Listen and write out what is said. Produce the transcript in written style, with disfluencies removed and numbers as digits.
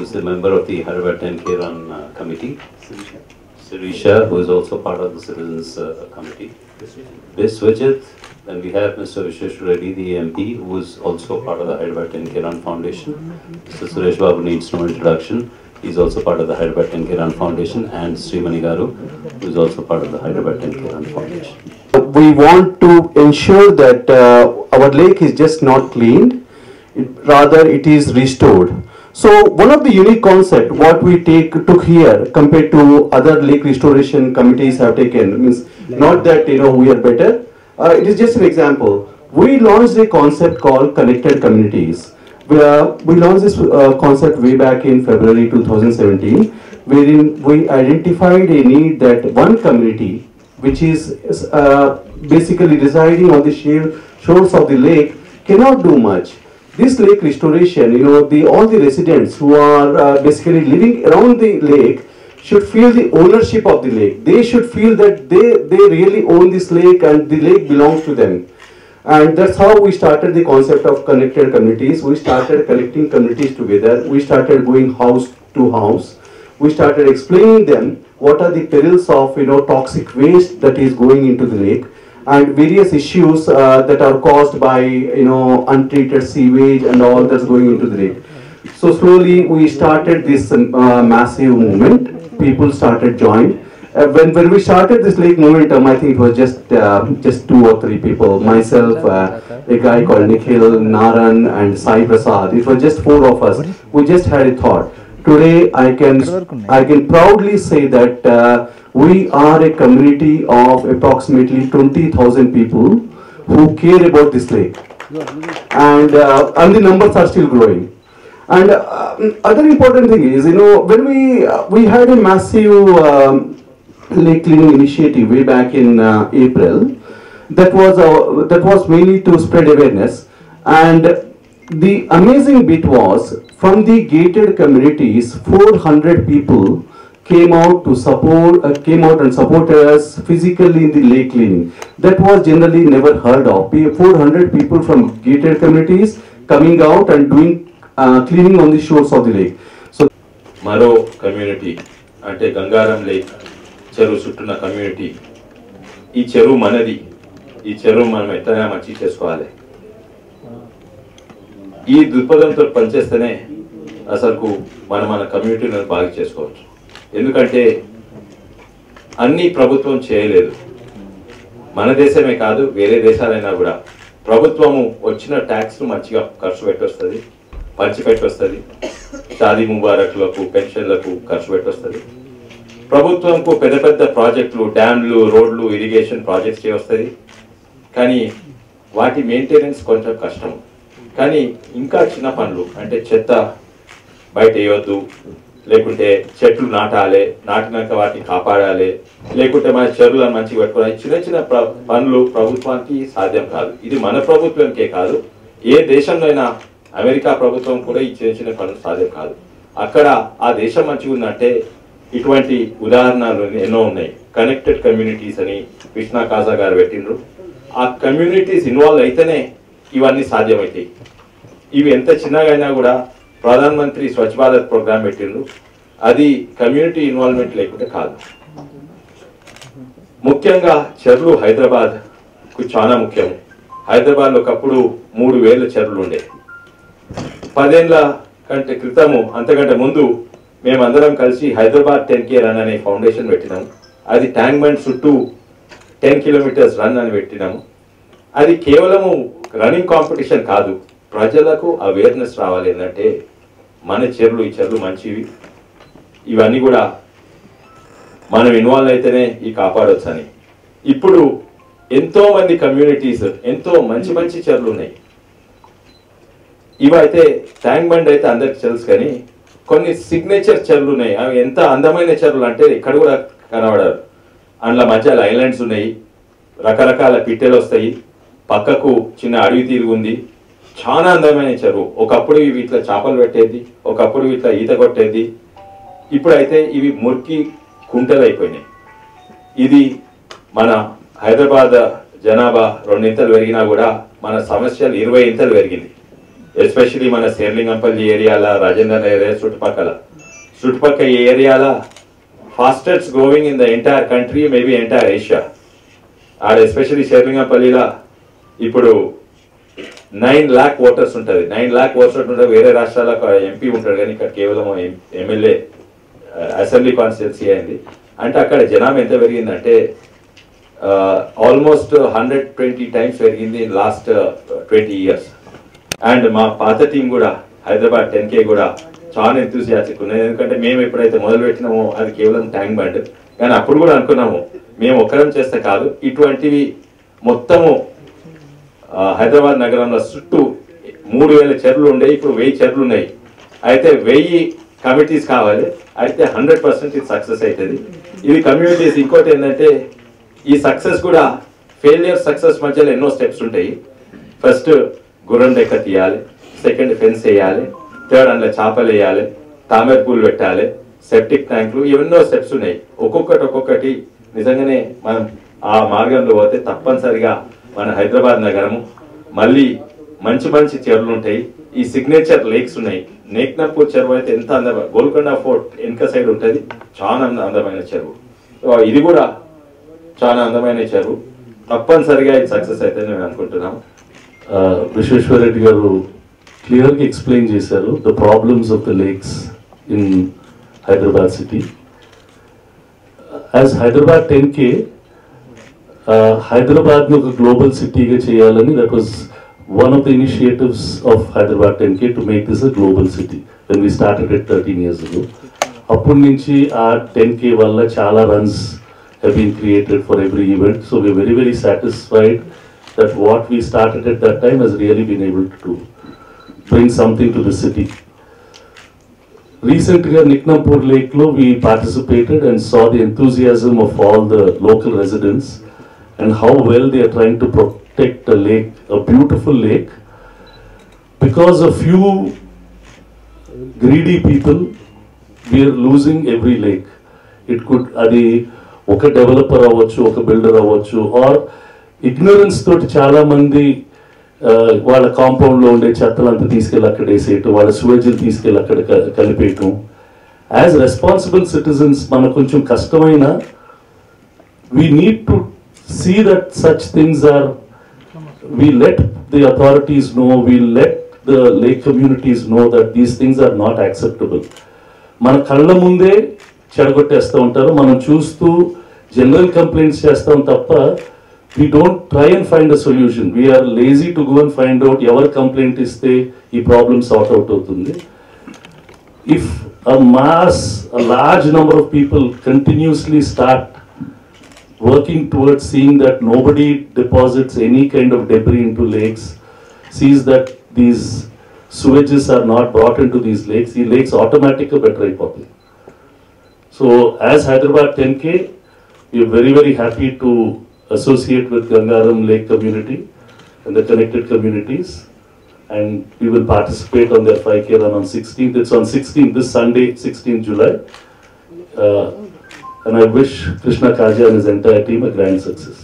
is a member of the Hyderabad 10K Run Committee. Sirisha, who is also part of the Citizens Committee. Biswajit. Then we have Mr. Vishesh Reddy, the MP, who is also part of the Hyderabad 10K Run Foundation. Mr. Suresh Babu needs no introduction. He's also part of the Hyderabad 10K Run Foundation, and Srimani Garu, who is also part of the Hyderabad 10K Run Foundation. We want to ensure that our lake is just not cleaned, rather it is restored. So one of the unique concept what we took here compared to other lake restoration committees have taken, means not that we are better, it is just an example. We launched a concept called connected communities. We launched this concept way back in February 2017, wherein we identified a need that one community, which is basically residing on the shores of the lake, cannot do much. This lake restoration, all the residents who are basically living around the lake should feel the ownership of the lake. They should feel that they really own this lake and the lake belongs to them. And that's how we started the concept of connected communities. We started collecting communities together. We started going house to house. We started explaining them what are the perils of toxic waste that is going into the lake, and various issues that are caused by untreated sewage and all that's going into the lake. So slowly we started this massive movement. People started joining. When we started this lake momentum, I think it was just 2 or 3 people. Myself, a guy called Nikhil, Naran, and Sai Prasad. It was just 4 of us. We just had a thought. Today, I can proudly say that we are a community of approximately 20,000 people who care about this lake, and the numbers are still growing. And other important thing is, when we had a massive lake cleaning initiative way back in April, that was mainly to spread awareness. And the amazing bit was, from the gated communities, 400 people came out and supported us physically in the lake cleaning. That was generally never heard of. 400 people from gated communities coming out and doing cleaning on the shores of the lake. So, Maro community, ante Gangaram Lake, చెరువు చుట్టూన్న community, ఈ చెరువు మనది, ఈ చెరువు మనం ఎట్లైనా మంచి చేసుకోవాలి. ఈ దృక్పథంతో పనిచేస్తేనే అసలు మన కమ్యూనిటీలను బాగా చేసుకోవచ్చు. ఎందుకంటే అన్ని ప్రభుత్వం చేయలేదు. మన దేశమే కాదు, వేరే దేశాలైనా కూడా ప్రభుత్వము వచ్చిన ట్యాక్స్ను మంచిగా ఖర్చు పెట్టొస్తుంది, పంచిపెట్టొస్తుంది. షాదీ ముబారక్లకు, పెన్షన్లకు ఖర్చు పెట్టొస్తుంది. ప్రభుత్వంకు పెద్ద పెద్ద ప్రాజెక్టులు, డ్యామ్లు, రోడ్లు, ఇరిగేషన్ ప్రాజెక్ట్స్ చేయొస్తుంది. కానీ వాటి మెయింటెనెన్స్ కొంచెం కష్టం. కానీ ఇంకా చిన్న పనులు, అంటే చెత్త బయట వేయొద్దు, లేకుంటే చెట్లు నాటాలి, నాటినాక వాటిని కాపాడాలి, లేకుంటే మన చెరువులను మంచిగా పెట్టుకోవాలి. చిన్న చిన్న పనులు ప్రభుత్వానికి సాధ్యం కాదు. ఇది మన ప్రభుత్వంకే కాదు, ఏ దేశంలో అయినా, అమెరికా ప్రభుత్వం కూడా ఈ చిన్న చిన్న పనులు సాధ్యం కాదు. అక్కడ ఆ దేశం మంచిగా ఉందంటే ఇటువంటి ఉదాహరణలు ఎన్నో ఉన్నాయి. కనెక్టెడ్ కమ్యూనిటీస్ అని కృష్ణా కాజా గారు పెట్టిండ్రు. ఆ కమ్యూనిటీస్ ఇన్వాల్వ్ అయితేనే ఇవన్నీ సాధ్యమవుతాయి. ఇవి ఎంత చిన్నగా అయినా కూడా ప్రధాన మంత్రి స్వచ్ఛ భారత్ ప్రోగ్రామ్ పెట్టిండ్రు, అది కమ్యూనిటీ ఇన్వాల్వ్మెంట్ లేకుంటే కాదు. ముఖ్యంగా చెరువులు హైదరాబాద్కు చాలా ముఖ్యం. హైదరాబాద్లో ఒకప్పుడు 3,000 చెరువులు ఉండే. 10 ఏళ్ల కంటే క్రితము, అంతకంటే ముందు మేమందరం కలిసి హైదరాబాద్ 10K రన్ అనే ఫౌండేషన్ పెట్టినాము. అది ట్యాంక్ బండ్ చుట్టూ 10 కిలోమీటర్స్ రన్ అని పెట్టినాము. అది కేవలము రన్నింగ్ కాంపిటీషన్ కాదు, ప్రజలకు అవేర్నెస్ రావాలి. ఏంటంటే మన చెరువులు, ఈ చెరువులు మంచివి, ఇవన్నీ కూడా మనం ఇన్వాల్వ్ అయితేనే ఈ కాపాడవచ్చు అని. ఇప్పుడు ఎంతో మంది కమ్యూనిటీస్, ఎంతో మంచి మంచి చెరువులు ఉన్నాయి. ఇవైతే ట్యాంక్ బండ్ అయితే అందరికి తెలుసు, కానీ కొన్ని సిగ్నేచర్ చెరువులు ఉన్నాయి. అవి ఎంత అందమైన చెరువులు అంటే ఇక్కడ కూడా కనబడరు. అందులో మధ్యలో ఐలాండ్స్ ఉన్నాయి, రకరకాల పిట్టెలు వస్తాయి, పక్కకు చిన్న అడవి తిరిగి ఉంది. చాలా అందమైన చెరువు. ఒకప్పుడు ఇవి ఇట్లా చేపలు పెట్టేది, ఒకప్పుడు ఇట్లా ఈత కొట్టేది. ఇప్పుడైతే ఇవి మురికి కుంటలు అయిపోయినాయి. ఇది మన హైదరాబాద్ జనాభా 2 ఇంతలు పెరిగినా కూడా మన సమస్యలు 20 ఇంతలు పెరిగింది. ఎస్పెషలీ మన శేర్లింగంపల్లి ఏరియాల రాజేంద్ర ఏరియా చుట్టుపక్కల ఈ ఏరియాల fastest growing in the entire country, maybe entire Asia. ఆడ ఎస్పెషలీ శేర్లింగంపల్లిలో ఇప్పుడు 9 lakh ఓటర్స్ ఉంటుంది. 9 lakh ఓటర్స్ ఉంటుంది. వేరే రాష్ట్రాలకు ఎంపీ ఉంటాడు, కానీ ఇక్కడ కేవలం ఎమ్మెల్యే అసెంబ్లీ కాన్స్టిట్యున్సీ అయింది. అంటే అక్కడ జనాభా ఎంత పెరిగిందంటే ఆల్మోస్ట్ 120 times పెరిగింది ఇన్ లాస్ట్ 20 years. అండ్ మా పాత టీం కూడా హైదరాబాద్ 10K కూడా చాలా ఎంతూసియాస్టిక్ ఉన్నది. ఎందుకంటే మేము ఎప్పుడైతే మొదలు పెట్టినామో అది కేవలం ట్యాంక్ బండ్, కానీ అప్పుడు కూడా అనుకున్నాము మేము ఒక్కరం చేస్తే కాదు, ఇటువంటివి మొత్తము హైదరాబాద్ నగరంలో చుట్టూ 3000 చెరువులు ఉండే, ఇప్పుడు 1000 చెరువులు ఉన్నాయి. అయితే 1000 కమిటీస్ కావాలి, అయితే 100% ఇది సక్సెస్ అవుతుంది. ఇది కమ్యూనిటీస్. ఇంకోటి ఏంటంటే ఈ సక్సెస్ కూడా ఫెయిలియర్ సక్సెస్ మధ్యలో ఎన్నో స్టెప్స్ ఉంటాయి. ఫస్ట్ గుర్రం డెక్క తీయాలి, సెకండ్ ఫెన్స్ వేయాలి, థర్డ్ అందులో చేపలు వేయాలి, తామర పూలు పెట్టాలి, సెప్టిక్ ట్యాంకులు, ఎన్నో స్టెప్స్ ఉన్నాయి. ఒక్కొక్కటి నిజంగానే మనం ఆ మార్గంలో పోతే తప్పనిసరిగా మన హైదరాబాద్ నగరము మళ్ళీ మంచి చెరువులు ఉంటాయి. ఈ సిగ్నేచర్ లేక్స్ ఉన్నాయి. నేక్నాపూర్ చెరువు అయితే ఎంత అందమైన, గోల్కొండ ఫోర్ట్ వెనక సైడ్ ఉంటుంది, చాలా అందమైన చెరువు. ఇది కూడా చాలా అందమైన చెరువు. తప్పనిసరిగా ఇది సక్సెస్ అయితే మేము అనుకుంటున్నాము. విశ్వేశ్వర రెడ్డి గారు క్లియర్గా ఎక్స్ప్లెయిన్ చేశారు the problems of the lakes in Hyderabad city. As Hyderabad 10K, హైదరాబాద్ని ఒక గ్లోబల్ సిటీగా చేయాలని, that was one of the initiatives of Hyderabad 10K to make this a global city when we started it 13 years ago. అప్పటి నుంచి ఆ 10K వల్ల చాలా runs have been created for every event, so we are very satisfied that what we started at that time has really been able to bring something to the city. Recently Niknampur Lake lo we participated and saw the enthusiasm of all the local residents and how well they are trying to protect the lake, a beautiful lake. Because of few greedy people, we are losing every lake. It could adi oka developer avvachu, oka builder avvachu, or ignorance toti chaala mandi వాళ్ళ compound లో ఉండే చెత్తలంతా తీసుకెళ్ళి అక్కడ వేసేయటం, వాళ్ళ స్వేజీలు తీసుకెళ్ళి అక్కడ కలిపేయటం. As responsible citizens మనకు కొంచెం కష్టమైన, we need to see that such things are, we let the authorities know, we let the lake communities know that these things are not acceptable. మన కళ్ళ ముందే చెడగొట్టేస్తూ ఉంటారు, మనం చూస్తూ జనరల్ కంప్లైంట్స్ చేస్తాం తప్ప we don't try and find a solution. We are lazy to go and find out ఎవరి complaint ఇస్తే ఈ ప్రాబ్లమ్ సార్ట్ అవుట్ అవుతుంది. If a large number of people continuously start working towards seeing that nobody deposits any kind of debris into lakes, sees that these sewages are not brought into these lakes automatically better అయిపోతాయి. So as Hyderabad 10K, we are very happy to associate with Gangaram Lake community and the connected communities, and we will participate on their 5K run on 16th. It's on 16th, this Sunday, 16th July. And I wish Krishna Kaja and his entire team a grand success.